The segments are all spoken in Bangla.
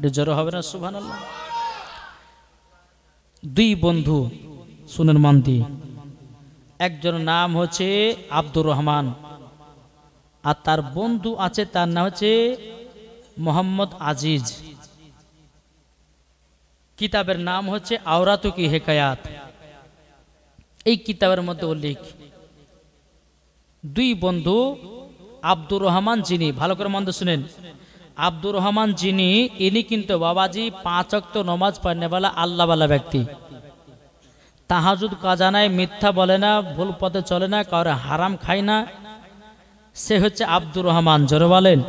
এটা জড়ো হবে না সুবহানাল্লাহ। দুই বন্ধু শুনেন মন দিয়ে, একজনের নাম হচ্ছে আব্দুর রহমান আর তার বন্ধু আছে তার নাম হচ্ছে মোহাম্মদ আজিজ। কিতাবের নাম হচ্ছে আওরাতু কি হেকায়াত। এই কিতাবের মধ্যে উল্লেখ দুই বন্ধু আব্দুর রহমান যিনি, ভালো করে মন দিয়ে শুনেন, আব্দুর রহমান যিনি ইনি কিন্তু বাবাজি 5 ওয়াক্ত নামাজ পড়নেওয়ালা আল্লাহওয়ালা ব্যক্তি, তাহাজ্জুদ কাজা নাই, মিথ্যা বলে না, ভুল পথে চলে না, কাউরে হারাম খায় না, সে হচ্ছে আব্দুর রহমান। জোরে বলেন।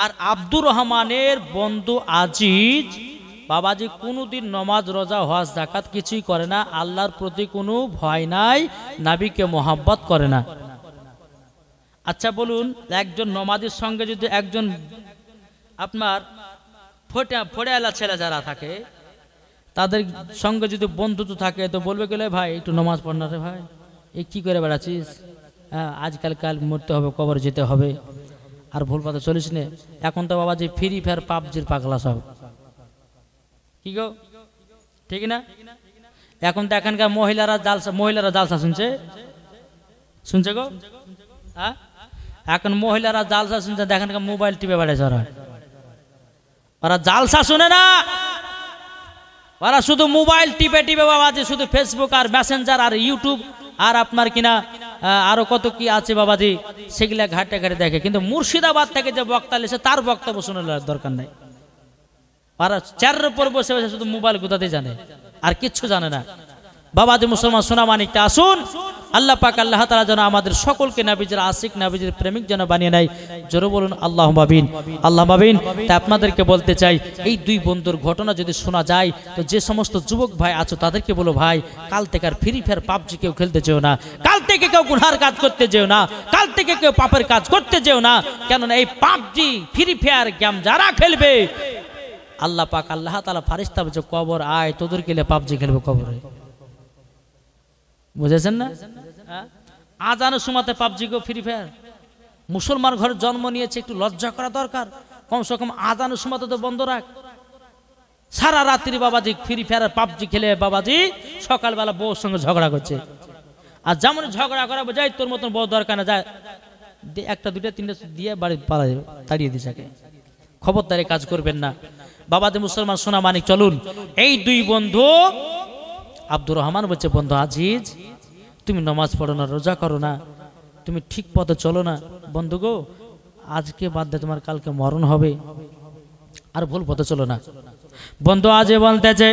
আর আব্দুর রহমানের বন্ধু আজিজ বাবাজি কোনোদিন নমাজ রোজা হজ যাকাত কিছুই করে না, আল্লাহর প্রতি কোনো ভয় নাই, নবীকে মোহাব্বত করে না। আচ্ছা বলুন, একজন নমাজের সঙ্গে যদি একজন আপনার ফোড়েওয়ালা ছেলে যারা থাকে তাদের সঙ্গে যদি বন্ধুত্ব থাকে তো বলবে গেলে ভাই একটু নমাজ পড় না রে ভাই, এই কি করে বেড়াচ্ছিস, হ্যাঁ আজকাল কাল মরতে হবে, কবর যেতে হবে, আর ভুল পথে চলিস নে। এখন তো বাবাজি ফ্রি ফায়ার পাবজির পাগলা সব, কি গো ঠিক না? এখন তো এখানকার মহিলারা জালসা শুনছে গো, হ্যাঁ এখন মহিলারা জালসা শুনছে, দেখেন মোবাইল টিপে বেড়াইছে ওরা জালসা শুনে না, ওরা শুধু মোবাইল টিপে টিপে বাবাজি শুধু ফেসবুক আর মেসেঞ্জার আর ইউটিউব আর আপনার কিনা আরো কত কি আছে বাবাজি সেগুলা ঘাটে ঘাটে দেখে, কিন্তু মুর্শিদাবাদ থেকে যে বক্তা এসে তার বক্তব্য শোনার দরকার নাই। ওরা চেয়ারের উপর বসে বসে শুধু মোবাইল গুতাতে জানে আর কিচ্ছু জানে না। বাবাজি মুসলমান সোনা মানিকটা আসুন, আল্লাহ পাক আল্লাহ তাআলা যেন আমাদের সকলকে নবীজির আশিক নবীজির প্রেমিক যেন বানিয়ে নেয়। জোরে বলুন আল্লাহুম্মা আমিন, আল্লাহুম্মা আমিন। তাই আপনাদেরকে বলতে চাই, এই দুই বন্ধুর ঘটনা যদি শোনা যায় তো যে সমস্ত যুবক ভাই আছো তাদেরকে বলো, ভাই কাল থেকে আর ফ্রি ফায়ার পাবজি কেউ খেলতে যেও না, কাল থেকে কেউ গুনার কাজ করতে যেও না, কাল থেকে কেউ পাপের কাজ করতে যেও না। কেননা এই পাবজি ফ্রি ফায়ার গেম যারা খেলবে আল্লাহ পাক আল্লাহ তাআলা ফারিস্তা বলছে কবর আয় তোদের গেলে পাবজি খেলবে কবরে, বুঝেছেন না? আজানের সময়তে পাবজি গো ফ্রি ফায়ার, মুসলমান ঘরে জন্ম নিয়েছে একটু লজ্জা করা দরকার, কমসে কম আজানের সময়তে তো বন্ধ রাখ। সারা রাত্রি বাবাজি ফ্রি ফায়ার পাবজি খেলে বাবাজি সকালবেলা বউর সঙ্গে ঝগড়া করছে, আর যেমন ঝগড়া করা বোঝাই তোর মতন বউ দরকার না, যায় একটা দুইটা তিনটা দিয়ে বাড়ি পালা যাবে, তাড়িয়ে দিছে। খবরদারি কাজ করবেন না বাবাজি মুসলমান সোনা মানিক। চলুন, এই দুই বন্ধু আব্দুর রহমান বলছে, বন্ধু আজিজ তুমি নামাজ পড়ো না, রোজা করো না, তুমি ঠিক পথে চলো না, বন্ধু গো আজকে বাদ দে, তোমার কালকে মরণ হবে, আর ভুল পথে চলো না। বন্ধু আজ বলতেছে,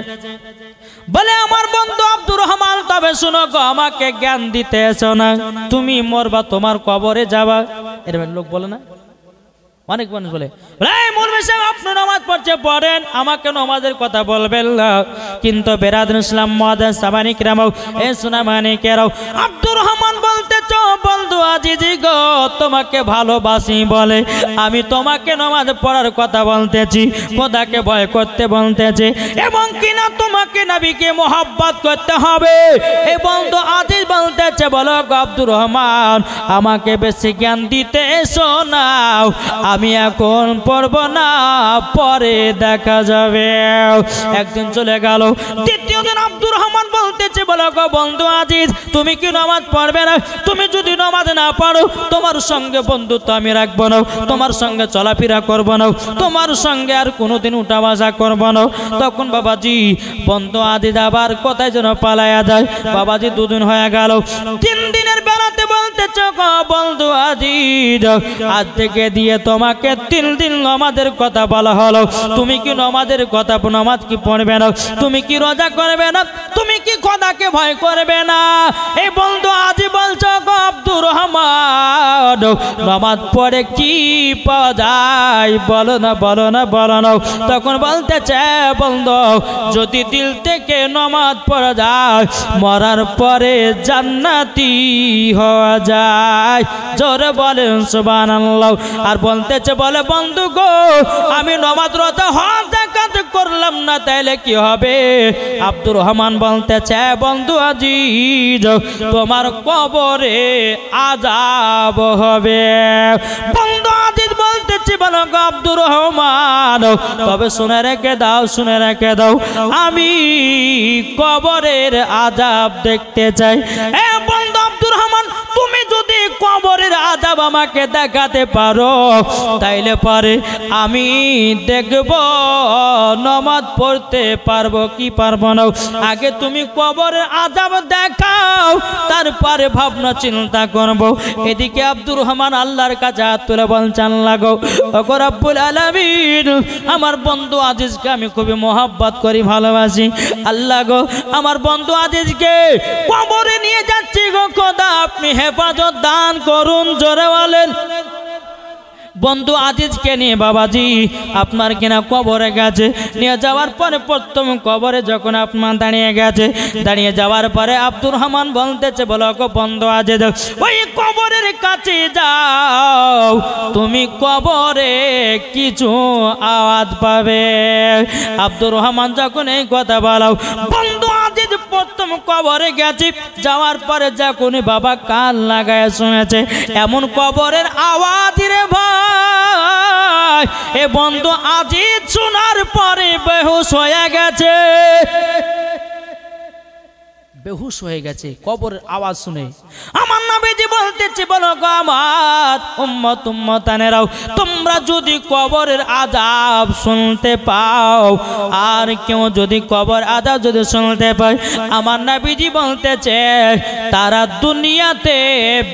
বলে আমার বন্ধু আব্দুর রহমান তবে শুনো গো, আমাকে জ্ঞান দিতে এসো না, তুমি মরবা তোমার কবরে যাবা। এরকম লোক বলে না, অনেক মানুষ বলে আপনি নামাজ পড়ছে পড়েন, আমাকে নামাজের কথা বলবেন না। কিন্তু বেরাদুল ইসলাম মুআদ্দিস সামানিক রামাও এ সোনা মানিকেরাও আব্দুর রহমান বলতেছ, বন্ধু আজিজি গো তোমাকে ভালোবাসি বলে আমি তোমাকে নামাজ পড়ার কথা বলতেছি, খোদাকে ভয় করতে বলতেছি, এবং কিনা তোমাকে নবীকে মোহাব্বত করতে হবে। এই বন্ধু আজিজ বলতেছে, বলো গো আব্দুর রহমান আমাকে বেশি জ্ঞান দিতে এসো না, আমি এখন পড়ব না, পরে দেখা যাবে। একদিন চলে গেল, দ্বিতীয় দিন আব্দুর রহমান বলতেছে, বলো গো বন্ধু আজিজ তুমি কি নামাজ পড়বে না? তুমি যদি নামাজ না পড়ো তোমার সঙ্গে বন্ধুত্ব আমি রাখবো না, তোমার সঙ্গে চলাফেরা করবো না, তোমার সঙ্গে আর কোনোদিন উঠা বসা করবো না। তখন বাবাজি বন্ধু আজিজ আবার কোথায় যেন পালায়া যায়। বাবাজি দুদিন হয়ে গেল, 3 দিনের বেলাতে বলতেছ গো বন্ধু আজিজ আজ থেকে দিয়ে তোমাকে 3 দিন নামাজের কথা বলা হলো, তুমি কি নামাজের কথা, নামাজ কি পড়বে না, তুমি কি রোজা করবে না, তুমি কি খোদাকে ভয় করবে না? এই বন্ধু আজি বলছো গো আব্দুর রহমান নামাজ পড়ে কি পাওয়া যায়, বলো না বলো না বলো না। তখন বলতেছে, বন্ধু যদি দিল থেকে নামাজ পড়া যায় মরার পরে জান্নাতি হওয়া যায়। জোরে বলেন সুবহানাল্লাহ। আর বলতেছে, বলে বন্ধু গো আমি নামাজ রোজা হজ যাকাত করলাম না তাইলে কি হবে? আব্দুর রহমান বলতেছে, বন্ধু আজিজ তোমার কবরে আযাব হবে। বন্ধু আজিজ বলতেছে, বলো গো আব্দুর রহমান, তবে শুনে রেখে দাও, শুনে রেখে দাও, আমি কবরের আযাব দেখতে চাই। এ বন্ধু আব্দুর রহমান, তুমি যদি কবরের আযাব আমাকে দেখাতে পারো তাইলে পারে আমি দেখব নামাজ পড়তে পারবো কি পারবো না। আগে তুমি কবরের আযাব দেখাও, তারপরে ভাবনা চিন্তা করব। এদিকে আব্দুর রহমান আল্লাহর কাছে হাত তুলে বলছেন, লাগো ওগো রব্বুল আলামিন, আমার বন্ধু আজিজকে আমি খুবই মোহাব্বত করি, ভালোবাসি। আল্লাহ গো, আমার বন্ধু আজিজকে কবরে নিয়ে যাচ্ছি গো খোদা, আপনি হেফাজত দান করুন। জোরে বলেন। বন্ধু আজিজকে নিয়ে বাবাজি আপনার কিনা কবরে গেছে, নিয়ে যাওয়ার পরে প্রথম কবরে যখন আপনার দাঁড়িয়ে গেছে, দাঁড়িয়ে যাওয়ার পরে আব্দুর রহমান বলতেছে, বলো গো বন্ধু আজিজ, ওই কবরের কাছে যাও, তুমি কবরে কিছু আওয়াজ পাবে। আব্দুর রহমান যখন এই কথা বলো, বন্ধু আজিজ প্রথম কবরে গেছে, যাওয়ার পরে যখনই বাবা কান লাগায় শুনেছে এমন কবরের আওয়াজ রে ভাই, এ বন্ধু আজিজ শোনার পরে বেহুশ হয়ে গেছে, বেহুশ হয়ে গেছে কবরের আওয়াজ শুনে। আমার নবীজি বলতেছে, বলো গো আমার উম্মত উম্মতানেরাও, তোমরা যদি কবরের আযাব শুনতে পাও, আর কেউ যদি কবর আযাব যদি শুনতে পায়, আমার নবীজি বলতেছে তারা দুনিয়াতে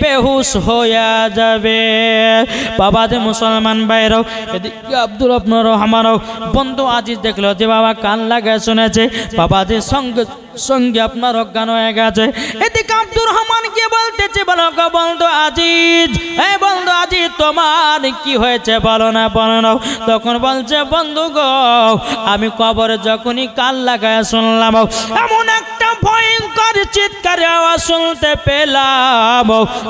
বেহুশ হয়ে যাবে। বাবাতে মুসলমান ভাইরাও, এদিকে আব্দুর রহমানও বন্ধু আজিজ দেখলো যে বাবা কান লাগায় শুনেছে, বাবাদের সঙ্গে সঙ্গে আপনার অজ্ঞান হয়ে গেছে। এদিকে আব্দুর রহমান কে বলতেছে, বলো গো বন্ধু আজিজ, এই বন্ধু আজিজ তোমার কি হয়েছে বলো না, বলো না। তখন বলছে, বন্ধু গো আমি কবরে যখনই কান লাগায় শুনলাম এমন একটা ভয়ঙ্কর চিৎকার আওয়াজ শুনতে পেলাম।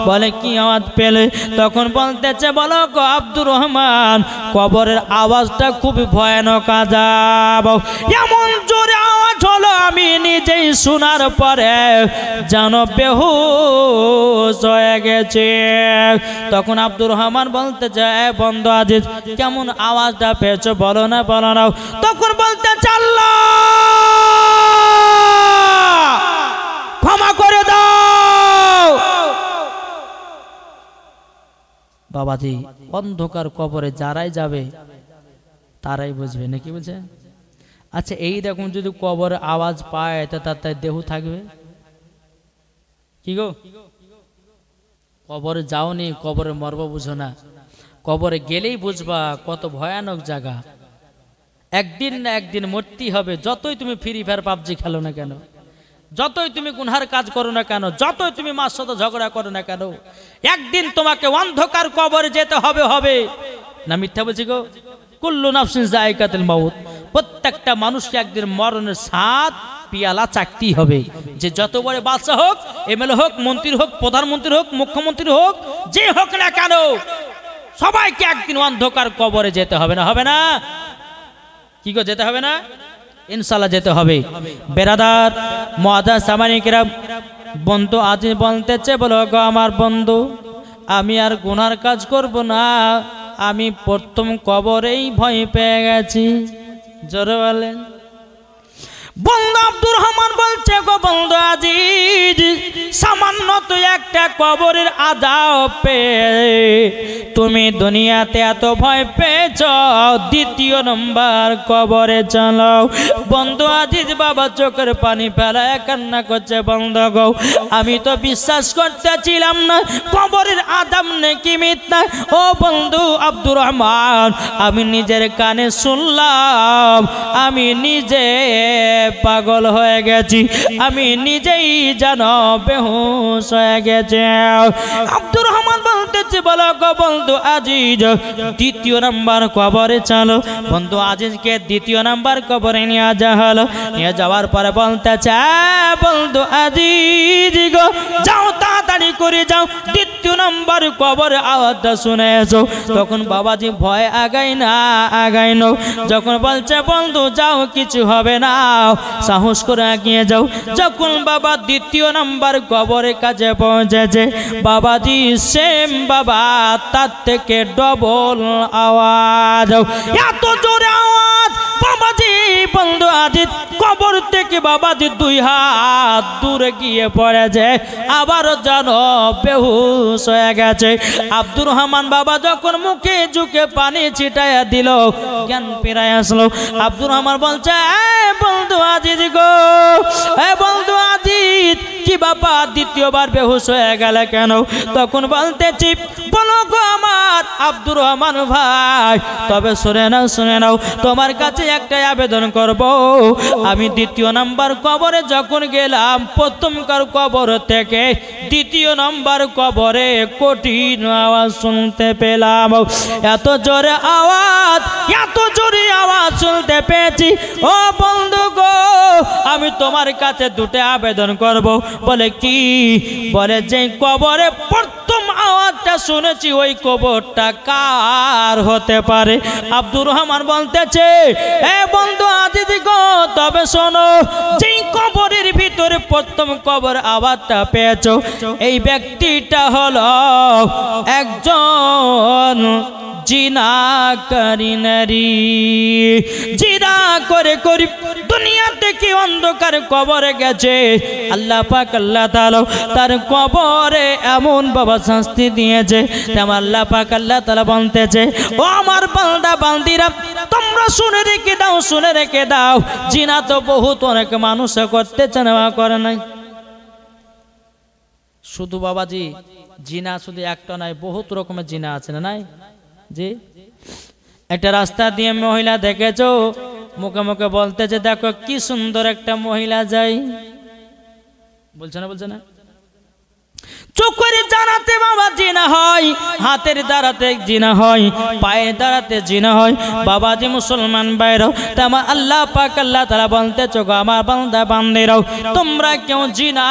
বলে কি আওয়াজ পেলে? তখন বলতেছে, বলো গো আব্দুর রহমান, কবরের আওয়াজটা খুবই ভয়ানক আযাব, এমন জোরে আওয়াজ হলো আমি নিজেই শোনার পরে যেন বেহুশ হয়ে গেছে। তখন আব্দুর রহমান বলতে চায়, বন্ধু আজিজ কেমন আওয়াজটা পেয়েছো বলো না, বলো না। তখন বলতে আল্লাহ ক্ষমা করে দাও। বাবাজি অন্ধকার কবরে যারাই যাবে তারাই বুঝবে, নাকি বুঝে? আচ্ছা এই রকম যদি কবরে আওয়াজ পায় তা তার দেহ থাকবে কি গো? কবরে যাওনি, কবরে মরব বুঝো না, কবরে গেলেই বুঝবা কত ভয়ানক জায়গা। একদিন না একদিন মরতেই হবে, যতই তুমি ফ্রি ফায়ার পাবজি খেলো না কেন, যতই তুমি গুনহার কাজ করো না কেন, যতই তুমি মার সাথে ঝগড়া করো না কেন, একদিন তোমাকে অন্ধকার কবরে যেতে হবে। হবে না মিথ্যা বলছি গো? কুল্লু নাফসিন যায়কাতুল মাউত, প্রত্যেকটা মানুষকে একদিন মরণের স্বাদ পিয়ালা চাকতেই হবে। যে যত বড় বাদশা হোক, এমএলএ হোক, মন্ত্রী হোক, প্রধানমন্ত্রী হোক, মুখ্যমন্ত্রী হোক, যে হোক না কেন, সবাইকে একদিন অন্ধকার কবরে যেতে হবে না? হবে না কি গো? যেতে হবে না? ইনশাআল্লাহ যেতে হবে। বেরাদার মুআজ্জাজ সামানী কিরাম, বন্ধু আজ বলতেছে, বলো গো আমার বন্ধু আমি আর গুনার কাজ করব না, আমি প্রথম কবরেই ভয় পেয়ে গেছি। জোরে বলেন। বন্ধু আব্দুর রহমান বলছে, গো বন্ধু আজিজ সামান্য তো একটা কবরের আযাব পেয়ে তুমি দুনিয়াতে এত ভয় পেয়েছ, দ্বিতীয় নম্বর কবরে চলো। বন্ধু আজিজ বাবা চোখের পানি ফেলায় কান্না করছে, বন্ধু গো আমি তো বিশ্বাস করতেছিলাম না কবরের আযাব নাকি মিথ্যা। ও বন্ধু আব্দুর রহমান, আমি নিজের কানে শুনলাম, আমি নিজে পাগল হয়ে গেছি, আমি নিজেই জানো বেহুশ হয়ে গেছে। আব্দুর রহমান বলতেছে, বলো গো বন্ধু আজিজ দ্বিতীয় নাম্বার কবরে চলো। বন্ধু আজিজকে দ্বিতীয় নাম্বার কবরে নিয়ে যাওয়া হলো। নিয়ে যাওয়ার পরে বলতেছে, বন্ধু আজিজ গো যাও তাড়াতাড়ি করে যাও, দ্বিতীয় নম্বর কবর আওয়াজটা শুনেছো, তখন বাবাজি ভয় আগাই না। যখন বলছে বন্ধু যাও কিছু হবে না, সাহস করে এগিয়ে যাও। যখন বাবা দ্বিতীয় নম্বর কবরের কাছে পৌঁছেছে, বাবাজি সেম বাবা তার থেকে ডবল আওয়াজ, এত জোরে আওয়াজ। বাবাজি বন্ধু আজিজ কবর থেকে বাবাজি 2 হাত দূরে গিয়ে পড়েছে, আবারও যেন বেহুশ হয়ে গেছে। আব্দুর রহমান বাবা যখন মুখে ঝুঁকে পানি ছিটাইয়া দিল, জ্ঞান ফিরে আসলো। আব্দুর রহমান বলছে বন্ধু আজিজ গো, বন্ধু আজিজ কি বাবা দ্বিতীয়বার বেহুশ হয়ে গেল কেন? তখন বলতেছি বলো গো আমার আব্দুর রহমান ভাই, তবে শুনে নাও তোমার কাছে একটা আবেদন করব। আমি দ্বিতীয় নাম্বার কবরে যখন গেলাম, প্রথমকার কবর থেকে দ্বিতীয় নাম্বার কবরে কঠিন আওয়াজ শুনতে পেলাম। এত জোরে আওয়াজ শুনতে পেয়েছি। ও বন্ধু গো, আমি তোমার কাছে 2টা আবেদন করব। বলে কি? বলে যে কবরে প্রথম আওয়াজটা শুনেছি ওই কবরটা কার হতে পারে? আব্দুর রহমান বলতেছে বন্ধু আজিজ গো, তবে শোনো, যেই কবরের ভিতরে প্রথম কবর আওয়াজটা পেয়েছো, এই ব্যক্তিটা হলো একজন জিনাকারী নারী। জিনা করে দুনিয়া থেকে অন্ধকার কবরে গেছে। আল্লাহ পাক আল্লাহ তাআলা তার কবরে এমন বাবা শাস্তি দিয়েছে, তেমন আল্লাহ পাক আল্লাহ তাআলা বলতেছে ও আমার বান্দা বান্দিরা, তোমরা শুনে রেখে দাও, জিনা তো বহুত অনেক মানুষ করতেছে না, করে নাই। শুধু বাবাজি জিনা শুধু একটা নাই, বহুত রকমের জিনা আছে না নাই? জি, একটা রাস্তা দিয়ে মহিলা দেখেছো, মুখে মুখে বলতেছে দেখো কি সুন্দর একটা মহিলা যায়, বলছে না? চোখের দ্বারাতে বাবা জিনা হয়, হাতের দ্বারাতে জিনা হয়, পায়ের দ্বারাতে জিনা হয়। বাবাজি মুসলমান ভাইরাও, তেমন আল্লাহ পাক আল্লাহ তাআলা বলতেছে গো আমার বান্দা বান্দিরাও, তোমরা কেউ জিনা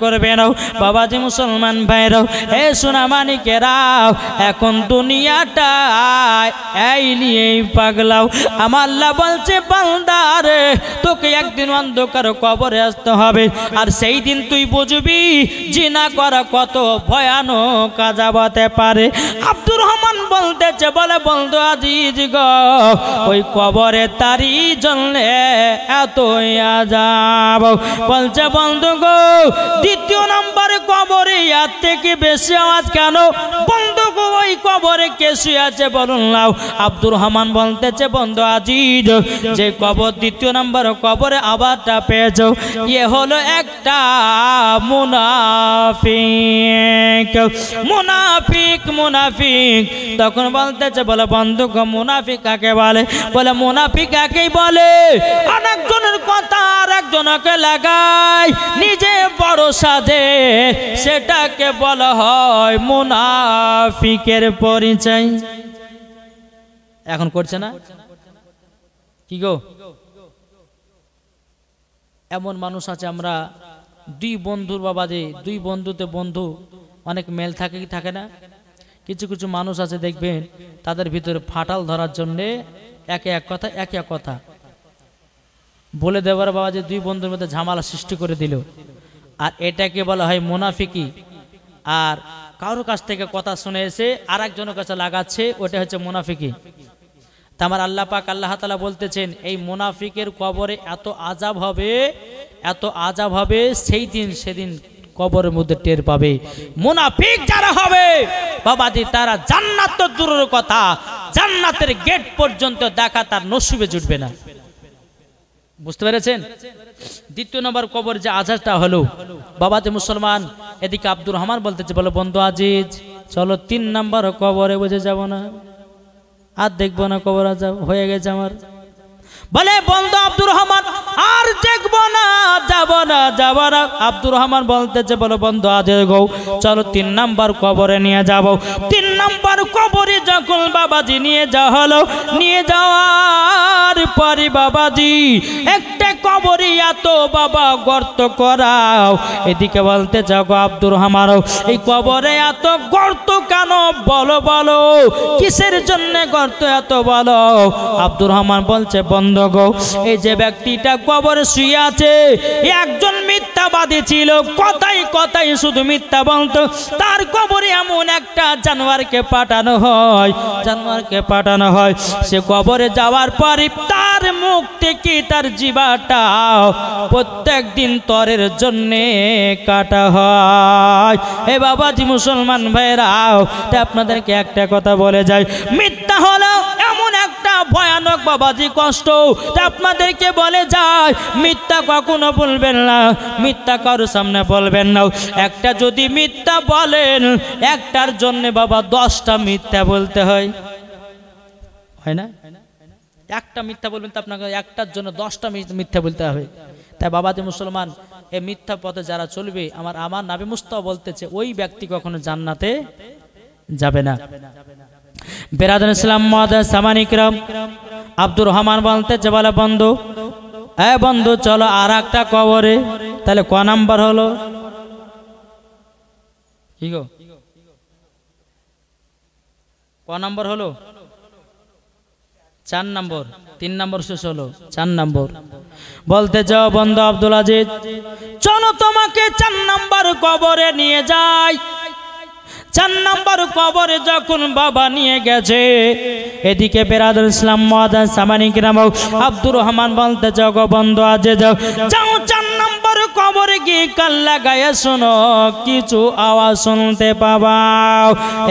করবে না। বাবাজি মুসলমান ভাইরাও, এ সোনা মানিকেরাও, এখন দুনিয়াটা এই নিয়েই পাগলাও। আমার আল্লাহ বলছে বান্দা রে, তোকে একদিন অন্ধকার কবরে আসতে হবে, আর সেই দিন তুই বুঝবি জিনা করা কত ভয়ানক আযাব হতে পারে। আব্দুর রহমান বলতেছে বলে বন্ধু আজিজ গো, ওই কবরে তারি জ্বললে এতই আযাব। বলছে বন্ধু গো, দ্বিতীয় নম্বর কবরে এর থেকে বেশি আওয়াজ কেন? বন্ধু গো, ওই কবরে কে শুয়ে আছে বলুন নাও। আব্দুর রহমান বলতেছে বন্ধু আজিজ, যে কবর দ্বিতীয় নম্বর কবরে আওয়াজটা পেয়েছো, এ হলো একটা মুনাফিক। তখন বলতেছে বলে বন্ধু গো, মুনাফিক কাকে বলে? বলে মুনাফিক কাকেই বলে আরেকজনের কথা আর একজনকে লাগায়, নিজে বড় সাজে, সেটাকে বলা হয় মুনাফিকের পরিচয়। এখন করছে না কি গো? এমন মানুষ আছে, আমরা 2 বন্ধুর বাবা, যে 2 বন্ধুতে বন্ধু অনেক মেল থাকে কি থাকে না? কিছু মানুষ আছে দেখবেন তাদের ভিতরে ফাটাল ধরার জন্য একে এক কথা বলে দেওয়ার বাবা, যে 2 বন্ধুর মধ্যে ঝামেলা সৃষ্টি করে দিল, আর এটাকে বলা হয় মুনাফিকি। আর কারোর কাছ থেকে কথা শুনে এসে আর একজনের কাছে লাগাচ্ছে, ওটা হচ্ছে মুনাফিকি। আমার আল্লাহ পাক আল্লাহ তাআলা বলতেছেন এই মুনাফিকের কবরে এত আযাব হবে, সেদিন কবরের মধ্যে টের পাবে। মুনাফিক যারা হবে বাবাজি, তারা জান্নাত তো দূরের কথা, জান্নাতের গেট পর্যন্ত দেখা তার নসিবে জুটবে না। বুঝতে পেরেছেন? দ্বিতীয় নম্বর কবর যে আযাবটা হলো বাবাজি মুসলমান, এদিকে আব্দুর রহমান বলতেছে বলে বন্ধু আজিজ চলো 3 নম্বর কবরে বুঝে যাব না, আর দেখবো না কবর আযাব হয়ে গেছে আমার। বলে বন্ধু আব্দুর রহমান আর দেখবো না, যাব না। আব্দুর রহমান বলতেছে বলো বন্ধু আজিজ গো, চলো 3 নম্বর কবরে নিয়ে যাব। 3 নম্বর কবরে যখন বাবাজি নিয়ে যাওয়া হলো, নিয়ে যাওয়ার পরে বাবাজি একটা কবরে এত বাবা গর্ত করাও। এদিকে বলতে যাও গো আব্দুর রহমান, এই কবরে এত গর্ত কেন বলো বলো, কিসের জন্য গর্ত এত বলো? আব্দুর রহমান বলছে বন্ধু গো, এই যে ব্যক্তিটা কবরে শুয়ে আছে একজন মিথ্যাবাদী ছিল, কথাই কথাই শুধু মিথ্যা বলতো। তার কবরে এমন একটা জানোয়ারকে পাঠানো হয়, জানোয়ারকে পাঠানো হয়। সে কবরে যাওয়ার পরে তার মুখ থেকে তার জিহ্বাটা প্রত্যেক দিন তরের জন্য কাটা হয়। এ বাবাজি মুসলমান ভাইরাও, আপনাদেরকে একটা কথা বলে যায়, মিথ্যা হলো এমন একটা ভয়ানক বাবাজি কষ্ট। আপনাদেরকে বলে যায় মিথ্যা কখনো বলবেন না, মিথ্যা কারোর সামনে বলবেন না। একটা যদি মিথ্যা বলেন, একটার জন্য বাবা 10টা মিথ্যা বলতে হয়, হয় না? একটা মিথ্যা বলবেন তো আপনাকে একটার জন্য 10টা মিথ্যা বলতে হবে। তাই বাবাজি মুসলমান, এই মিথ্যা পথে যারা চলবে, আমার নবী মুস্তাফা বলতেছে ওই ব্যক্তি কখনো জান্নাতে যাবে না। বেরাদান ইসলাম মুআদ্দাস সামানি কিরাম, আব্দুর রহমান বলতেছে বলে বন্ধু, এ বন্ধু চলো আর একটা কবরে। তাহলে ক নাম্বার হলো? কি গো, ক নাম্বার হলো? 4 নম্বর। 3 নম্বর শেষ হলো, 4 নম্বর। বলতে যাও বন্ধু আব্দুল আজিজ, চলো তোমাকে 4 নম্বর কবরে নিয়ে যাই। 4 নম্বর কবরে যখন বাবা নিয়ে গেছে, এদিকে বেরাদার ইসলাম মুআদ্দাস সামানি কিরাম, আব্দুর রহমান বলতে যাও গো বন্ধু আজে যাও, যাও 4 নম্বর কবরে গিয়ে কান লাগাইয়া শোনো, কিছু আওয়াজ শুনতে পাবা।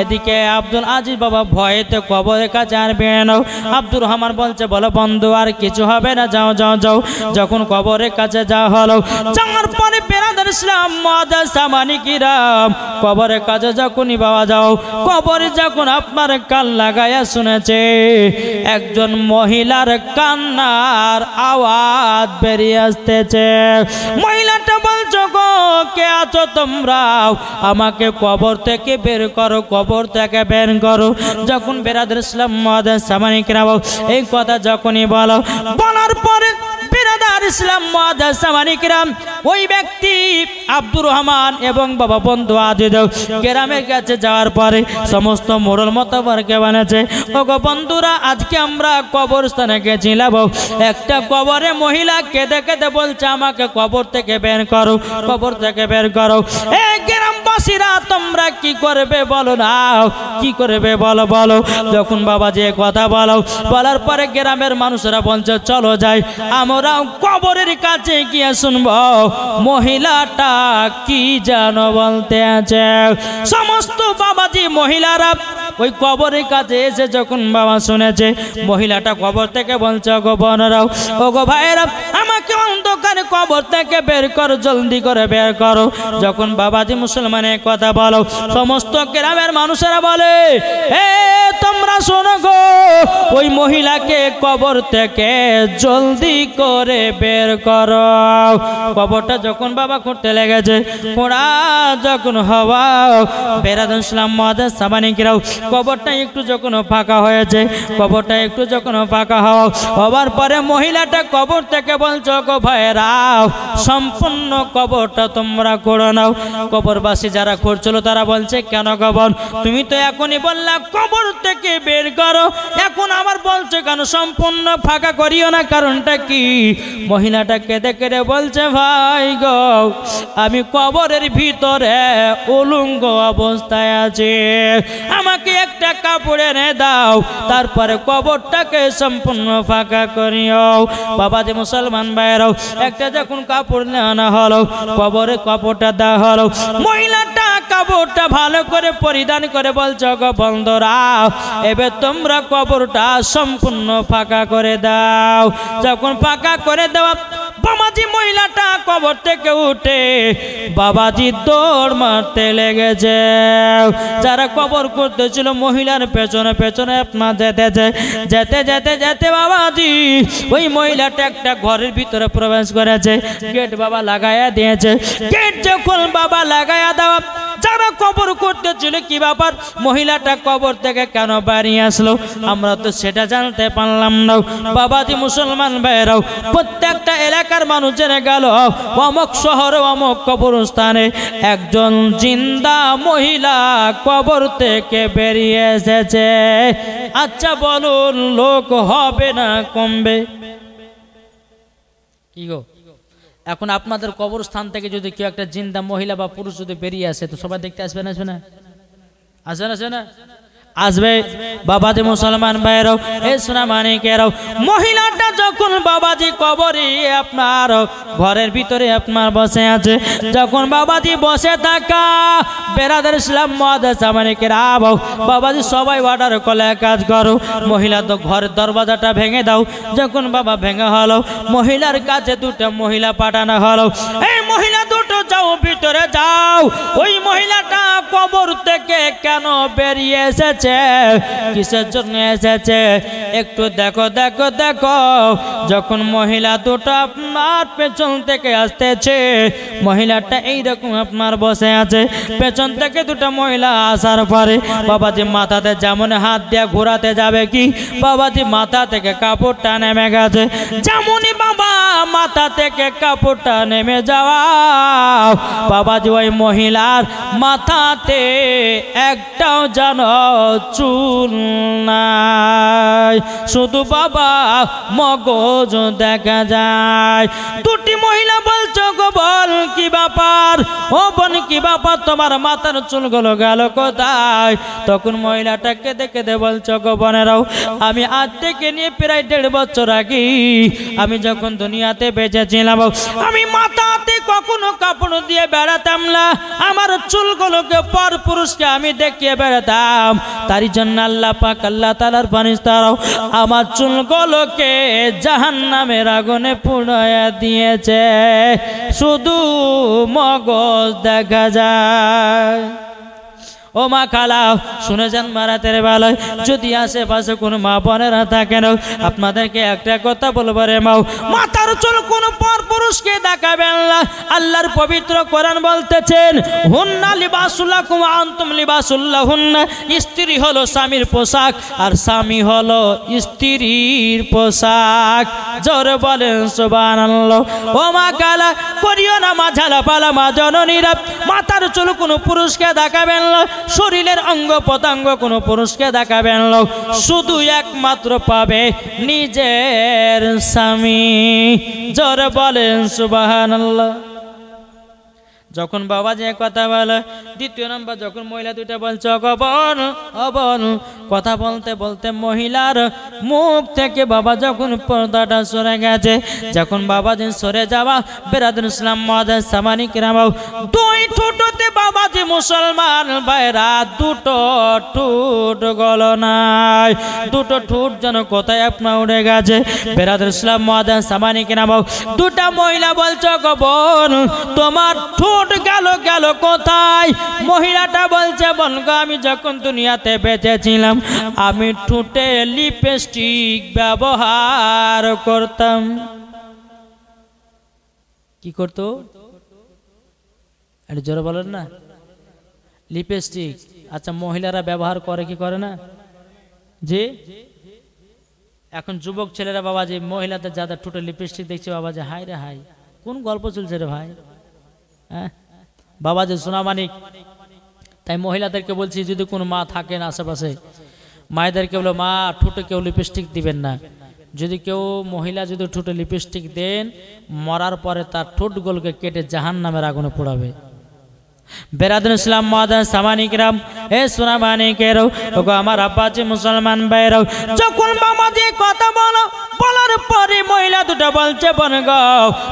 এদিকে আব্দুল আজিজ বাবা ভয়েতে কবরের কাছে আর বের নাও। আব্দুর রহমান বলছে বলো বন্ধু আর কিছু হবে না, যাও যাও যাও। যখন কবরের কাছে যাওয়া হলো, যাওয়ার পরে বেরাদার ইসলাম মুআদ্দাস সামানি কিরাম, কবরের কাছে যখনই বাবা যাও, কবরে যখন আপনার কান লাগাইয়া শুনেছে একজন মহিলার কান্নার আওয়াজ বেরিয়ে আসতেছে। মহিলাটা বলছো গো কে আছো তোমরা, আমাকে কবর থেকে বের করো, কবর থেকে বের করো। যখন বেরাদার ইসলাম মুআদ্দাস সামানি কিরাম এই কথা যখনই বলো, বলার পরে বেরাদার ইসলাম মুআদ্দাস সামানি কিরাম ওই ব্যক্তি আব্দুর রহমান এবং বাবা বন্ধু আজিজ গ্রামের কাছে যাওয়ার পরে সমস্ত মোড়ল মতবারকে বানাচ্ছে, ওগো বন্ধুরা আজকে আমরা কবরস্থানে গেছিলাম, একটা কবরে মহিলা কেঁদে কেঁদে বলছে আমাকে কবর থেকে বের করো, কবর থেকে বের করো। এই গ্রামবাসীরা তোমরা কি করবে বলো না, কি করবে বলো বলো। যখন বাবা যে কথা বলো, বলার পরে গ্রামের মানুষরা বলছে চলো যাই, আমরা কবরের কাছে গিয়ে শুনবো মহিলাটা কি জানো বলতে আছে। সমস্ত বাবাজি মহিলারা ওই কবরের কাছে এসে যখন বাবা শুনেছে মহিলাটা কবর থেকে বলছে ওগো বোনেরাও, ওগো ভাইয়েরা, আমাকে অন্ধকারে কবর থেকে বের করো, জলদি করে বের করো। যখন বাবাজি মুসলমানের কথা বলো, সমস্ত গ্রামের মানুষেরা বলে এ তোমরা শোনো গো, ওই মহিলাকে কবর থেকে জলদি করে বের করো। কবরটা যখন বাবা করতে লেগেছে, পোড়া যখন হওয়া, বেরাদার ইসলাম মুআদ্দাস সামানি কিরাম কবরটা একটু যখন ফাঁকা হয়েছে, কবরটা একটু যখন ফাঁকা হওয়ার পরে মহিলাটা কবর থেকে বলছো গো ভাইরা, সম্পূর্ণ কবরটা তোমরা করে নাও। কবরবাসী যারা করছিল তারা বলছে কেন কবর, তুমি তো এখনই বললা কবর থেকে বের করো, এখন আবার বলছো কেন সম্পূর্ণ ফাঁকা করিও না, কারণটা কি? মহিলাটা কেঁদে কেঁদে বলছে ভাই গো, আমি কবরের ভিতরে উলঙ্গ অবস্থায় আছি, আমাকে একটা কাপড় এনে দাও, তারপরে কবরটাকে সম্পূর্ণ ফাঁকা করিও। বাবাজি মুসলমান ভাইরাও, একটা যখন কাপড় নেওয়া হলো, কবরে কাপড়টা দেওয়া হলো, মহিলাটা কাপড়টা ভালো করে পরিধান করে বলছো গো বন্ধুরা, এবার তোমরা কবরটা সম্পূর্ণ ফাঁকা করে দাও। যখন ফাঁকা করে দেওয়া, বাবাজি মহিলাটা কবর থেকে উঠে বাবাজি দৌড় মারতে লেগেছে। যারা কবর করতেছিল মহিলার পেছনে পেছনে আপনার যেতে যেতে যেতে বাবাজি ওই মহিলাটা একটা ঘরের ভিতরে প্রবেশ করেছে, গেট বাবা লাগাইয়া দিয়েছে। গেট যখন বাবা লাগাইয়া দেওয়া, যারা কবর করতেছিল কি ব্যাপার, মহিলাটা কবর থেকে কেন বেরিয়ে আসলো, আমরা তো সেটা জানতে পারলাম না। বাবাজি মুসলমান ভাইরাও, প্রত্যেকটা এলাকার মানুষ জেনে গেল অমুক শহরে অমুক কবরস্থানে একজন জিন্দা মহিলা কবর থেকে বেরিয়ে এসেছে। আচ্ছা বলুন, লোক হবে না কমবে? কি গো, এখন আপনাদের কবরস্থান থেকে যদি কেউ একটা জিন্দা মহিলা বা পুরুষ যদি বেরিয়ে আসে, তো সবাই দেখতে আসবে না? আসবে না? আসবে না? আসবে। বাবাজি মুসলমান ভাইরাও, এ সোনা মানিকেরাও, মহিলাটা যখন বাবাজি কবরে আপনার ঘরের ভিতরে আপনার বসে আছে, যখন বাবাজি বসে থাকা বেরাদার ইসলাম মুআদ্দাস মানিকেরাও, বাবাজি সবাই অর্ডার করলে কাজ করো, মহিলা তো ঘরের দরজাটা ভেঙে দাও। যখন বাবা ভেঙে হলো, মহিলার কাছে দুটো মহিলা পাঠানো হলো, এই মহিলা দুটো যাও ভিতরে যাও। ওই মহিলাটা কবর থেকে কেন বেরিয়ে এসেছে, কিসের জন্য এসেছে, একটু দেখো দেখো দেখো। যখন মহিলা দুটো আপনার পেছন থেকে আসতেছে, মহিলাটা এইরকম আপনার বসে আছে, পেছন থেকে দুটো মহিলা আসার পরে বাবাজি মাথাতে যেমন হাত দিয়ে ঘোরাতে যাবে কি, বাবাজি মাথা থেকে কাপড়টা নেমে গেছে। যেমনই বাবা মাথা থেকে কাপড়টা নেমে যাওয়া, বাবাজি ওই মহিলার মাথাতে একটাও যেন চুল নাই, শুধু বাবা মগজ দেখা যায়। দুটি মহিলা বলছো গো বল কি ব্যাপার, ও বোন কি ব্যাপার, তোমার মাথার চুলগুলো গেল কোথায়? তখন মহিলাটাকে দেখে দে বলছো গো বোনেরাও, আমি আজ থেকে নিয়ে প্রায় 1.5 বছর আগে আমি যখন দুনিয়াতে বেঁচেছিলাম, আমি মাথাতে কখনো কাপড় দিয়ে বেড়াতাম না, আমার চুলগুলোকে পর পুরুষকে আমি দেখিয়ে বেড়াতাম। তারই জন্য আল্লাহ পাক আল্লাহ তাআলার ফেরেশতারাও আমার চুলগুলোকে জাহান্নামের আগুনে পুড়িয়ে দিয়েছে, শুধু মগজ দেখা যায়। ও মা খালা শুনে যান মারাতের বেলায়, যদি আশেপাশে কোনো মা বোনেরা থাকেন, আপনাদেরকে একটা কথা বলবো রে মাও, মাথার চুল কোনো পর পুরুষকে দেখাবেন না। আল্লাহর পবিত্র কোরআন বলতেছেন, হুন্না লিবাসুল লাকুম ওয়া আনতুম লিবাসুল লাহুন্না, স্ত্রী হলো স্বামীর পোশাক আর স্বামী হলো স্ত্রীর পোশাক। জোরে বলেন সুবহানাল্লাহ। ও মা খালা করিও না মা ঝালা পালা মা জননীরা, মাথার চুল কোনো পুরুষকে দেখাবেন না, শরীরের অঙ্গ প্রত্যঙ্গ কোনো পুরুষকে দেখাবেন না, শুধু একমাত্র পাবে নিজের স্বামী। জোরে বলেন সুবহানাল্লাহ। যখন বাবা যে কথা বলে, দ্বিতীয় নাম্বার যখন মহিলা দুইটা বলছে অগবন অবন, কথা বলতে বলতে মহিলার মুখ থেকে বাবা যখন পর্দাটা সরে গেছে, যখন বাবা যে সরে যাওয়া বেরাদুল ইসলাম মুআদ্দাস সামানিকেরাম, দুই ঠোঁটতে বাবা যে মুসলমান ভাইরা দুটো ঠোঁট গলো নাই, দুটো ঠোঁট যেন কোথায় আপনার উড়ে গেছে। বেরাদুল ইসলাম মুআদ্দাস সামানিকেরাম, দুটা মহিলা বলছে অগবন তোমার ঠোঁট গেল গেল কোথায়? মহিলাটা বলছে বলগো আমি যখন দুনিয়াতে বেঁচেছিলাম আমি ঠোঁটে লিপস্টিক ব্যবহার করতাম। কি করতো? আরে জোরে বলেন না। লিপস্টিক। আচ্ছা মহিলারা ব্যবহার করে কি করে না? জি। এখন যুবক ছেলেরা বাবা যে মহিলাদের যাদের ঠোঁটে লিপস্টিক দেখছে বাবা যে হাই রে হাই, কোন গল্প চলছে রে ভাই? হ্যাঁ বাবা যে সোনা মানিক, তাই মহিলাদেরকে বলছি যদি কোনো মা থাকেন আশেপাশে, মায়েদেরকে বলো মা ঠোঁটে কেউ লিপস্টিক দিবেন না। যদি কেউ মহিলা যদি ঠোঁটে লিপস্টিক দেন, মরার পরে তার ঠোঁটগুলোকে কেটে জাহান্নামের আগুনে পোড়াবে। বেরাদুল ইসলাম মুআদ্দাস সামানিকেরাম, এ সোনা মানিকেরও, ওগো আমার আব্বাজি মুসলমান ভাইরাও, যখন বাবা যে কথা বলো বলার পরে মহিলা দুটো বলছে বোন গো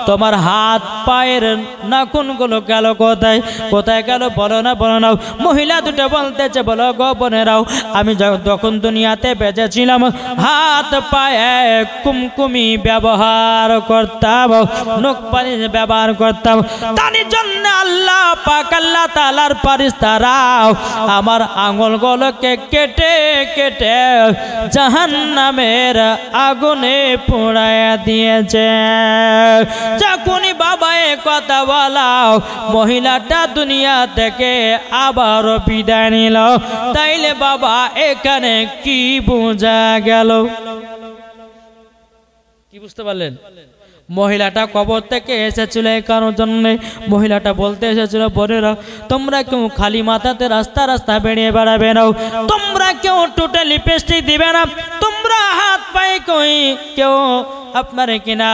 তোমার হাত পায়ের নাখুনগুলো গেল কোথায়? কোথায় গেল বলো না বলো না। মহিলা দুটো বলতেছে বলো গো বোনেরাও, আমি যখন দুনিয়াতে বেঁচেছিলাম হাত পায়ে কুমকুমি ব্যবহার করতাম, নখ পালিশ ব্যবহার করতাম, তার জন্য আল্লাহ পাক আল্লাহ তাআলার ফেরেশতারাও আমার আঙ্গুলগুলোকে কেটে কেটে জাহান্নামের আগুনে পোড়ায়া দিয়ে নিয়েছে। যখনই বাবা এ কথা বলাও মহিলাটা দুনিয়া থেকে আবারও বিদায় নিল। তাইলে বাবা এখানে কি বোঝা গেল? কি বুঝতে পারলেন? মহিলাটা কবর থেকে এসেছিল এই কারোর জন্য। মহিলাটা বলতে এসেছিল, বোনেরা তোমরা কেউ খালি মাথাতে রাস্তা রাস্তা বেরিয়ে বেড়াবে না, তোমরা কেউ টোটাল লিপস্টিক দিবে না, তোমরা হাত পায়ে কেউ আপনার কিনা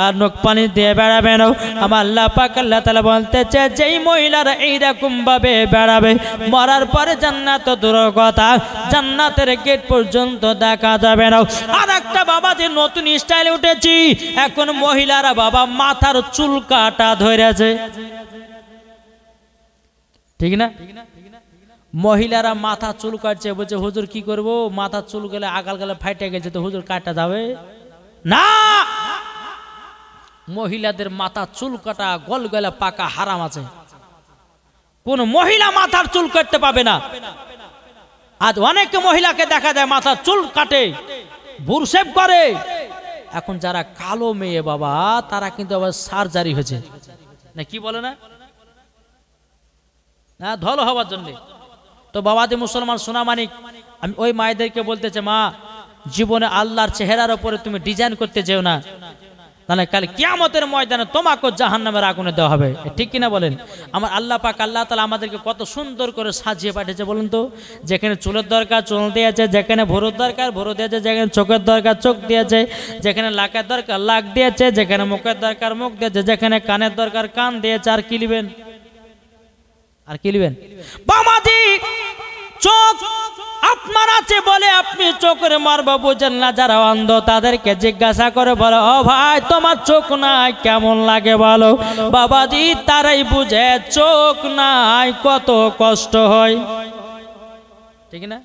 আর নখ পানি দিয়ে বেড়াবে না। আমার আল্লাহ পাক আল্লাহ তাআলা বলতেছে, যেই মহিলারা এইরকম ভাবে বেড়াবে মরার পরে জান্নাত দূরের কথা জান্নাতের গেট পর্যন্ত দেখা যাবে না। আর একটা বাবা যে নতুন স্টাইলে উঠেছি, এখন মহিলারা বাবা মাথার চুল কাটা ধরেছে, ঠিক না? মহিলারা মাথা চুল কাটছে, বলছে হুজুর কি করব, মাথা চুল গেলে আগাল গেলে ফাইটে গেছে, তো হুজুর কাটা যাবে না। মহিলাদের মাথা চুল কাটা গল গলে পাকা হারাম আছে। কোন মহিলা মাথার চুল কাটতে পাবে না। আজ অনেক মহিলাকে দেখা যায় মাথার চুল কাটে, ভুরশেপ করে। এখন যারা কালো মেয়ে বাবা, তারা কিন্তু আবার সার্জারি হয়েছে না, কি বলে না, ধল হওয়ার জন্য। তো বাবা যে মুসলমান সোনা মানিক, আমি ওই মায়েদেরকে বলতেছে, মা জীবনে আল্লাহর চেহারার উপরে তুমি ডিজাইন করতে যেও না, তাহলে কাল কিয়ামতের ময়দানে তোমাকে জাহান্নামের আগুনে দেওয়া হবে। ঠিক কিনা বলেন? আমার আল্লাহ পাক আল্লাহ তাআলা আমাদেরকে কত সুন্দর করে সাজিয়ে পাঠিয়েছে বলুন তো। যেখানে চুলের দরকার চুল দিয়েছে, যেখানে ভুরুর দরকার ভুরু দিয়েছে, যেখানে চোখের দরকার চোখ দিয়েছে, যেখানে লাকের দরকার লাক দিয়েছে, যেখানে মুখের দরকার মুখ দিয়েছে, যেখানে কানের দরকার কান দিয়েছে। আর কি লিবেন? আর কি লিবেন? বাবাজি চোখ আপনার আছে বলে আপনি চোখের মারব বুঝেন না। যারা অন্ধ তাদেরকে জিজ্ঞাসা করে বলে, ও ভাই তোমার চোখ নাই কেমন লাগে বলো। বাবাজি তারাই বুঝে চোখ নাই কত কষ্ট হয়, ঠিক না?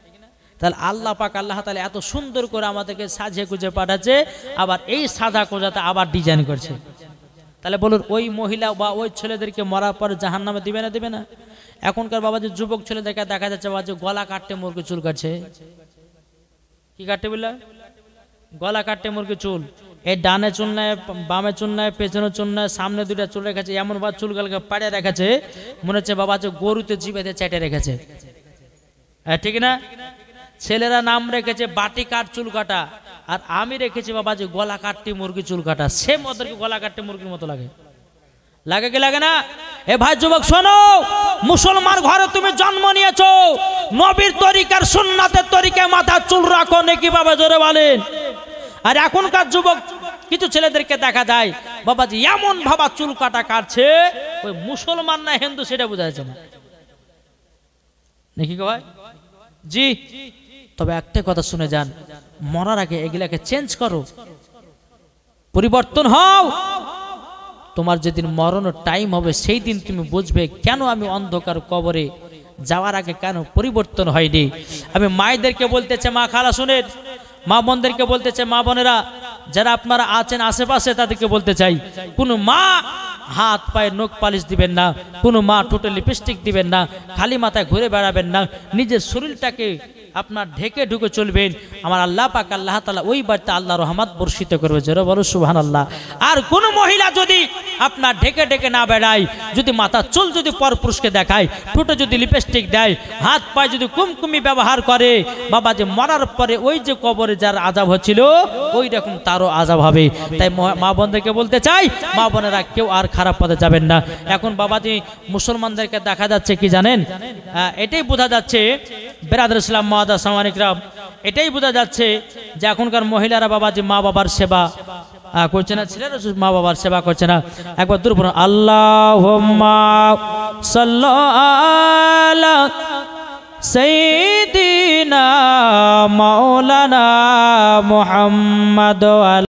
তাহলে আল্লাহ পাক আল্লাহ তাআলা এত সুন্দর করে আমাদেরকে সাজিয়ে গুজে পাঠাচ্ছে, আবার এই সাদা কোজাতে আবার ডিজাইন করছে। তাহলে বলুন ওই মহিলা বা ওই ছেলেদেরকে মরার পর জাহান্নামে দিবে না দিবে না? এখনকার বাবা যে যুবক ছেলেদেরকে দেখা যাচ্ছে বাবা যে গলা কাটতে মুরগি চুল কাটছে। কি কাটতে বললা? গলা কাটতে মুরগি চুল। এই ডানে চুল নেয়, বামে চুল নেয়, পেছনে চুল নেয়, সামনে দুইটা চুল রেখেছে, এমন ভাবে চুল গালকে পাড়ে রেখেছে মনে হচ্ছে বাবা যে গরুতে জিভেতে চেটে রেখেছে, ঠিক না? ছেলেরা নাম রেখেছে বাটি কাট চুল কাটা, আর আমি রেখেছি বাবা যে গলা কাটতে মুরগি চুল কাটা। সেম ওদেরকে গলা কাটতে মুরগির মতো লাগে, লাগে কি লাগে না? এ ভাই যুবক শোনো, মুসলমান ঘরে তুমি জন্ম নিয়েছো, নবীর তরিকার সুন্নাতের তরিকায় মাথা চুল রাখো নাকি বাবা, জোরে বলেন। আর এখনকার যুবক কিছু ছেলেদেরকে দেখা যায় বাবাজি এমন ভাবা চুল কাটা কাটছে, ওই মুসলমান না হিন্দু সেটা বোঝা যাচ্ছে না, নাকি ভাই? জি। তবে একটা কথা শুনে যান, মরার আগে এগুলাকে চেঞ্জ করো, পরিবর্তন হও। তোমার যেদিন মরণের টাইম হবে সেই দিন তুমি বুঝবে কেন আমি অন্ধকার কবরে যাওয়ার আগে কেন পরিবর্তন হয়নি। আমি মায়েদেরকে বলতেছে, মা খালা শুনেন, মা বোনদেরকে বলতেছে, মা বোনেরা যারা আপনারা আছেন আশেপাশে তাদেরকে বলতে চাই, কোন মা হাত পায়ে নখ পালিশ দিবেন না, কোনো মা ঠোঁটে লিপস্টিক দিবেন না, খালি মাথায় ঘুরে বেড়াবেন না, নিজের শরীরটাকে আপনার ঢেকে ঢুকে চলবেন। আমার আল্লাহ পাক আল্লাহ তাআলা ওই বাড়িতে আল্লাহ রহমত বর্ষিত করবে, জোরে বলো সুবহানাল্লাহ। আর কোন মহিলা যদি আপনার ঢেকে ঢেকে না বেড়ায়, যদি মাথা চুল যদি পরপুরুষকে দেখায়, ঠোঁটে যদি লিপস্টিক দেয়, হাত পায়ে যদি কুমকুমি ব্যবহার করে, বাবা যে মরার পরে ওই যে কবরে যার আযাব হচ্ছিল ওই রকম তারও আযাব হবে। তাই মা বোনদেরকে বলতে চাই, মা বোনেরা কেউ আর খারাপ পথে যাবেন না। এখন বাবাজি মুসলমানদেরকে দেখা যাচ্ছে কি জানেন, এটাই বোঝা যাচ্ছে বেরাদর ইসলাম মাদার সামানিকরাম, এটাই বোঝা যাচ্ছে যে এখনকার মহিলারা বাবাজি মা বাবার সেবা করছে না, ছেলেরা মা বাবার সেবা করছে না। একবার দূর পড়ুন, আল্লাহুম্মা সাল্লি আলা সাইয়্যিদিনা মাওলানা মুহাম্মদ।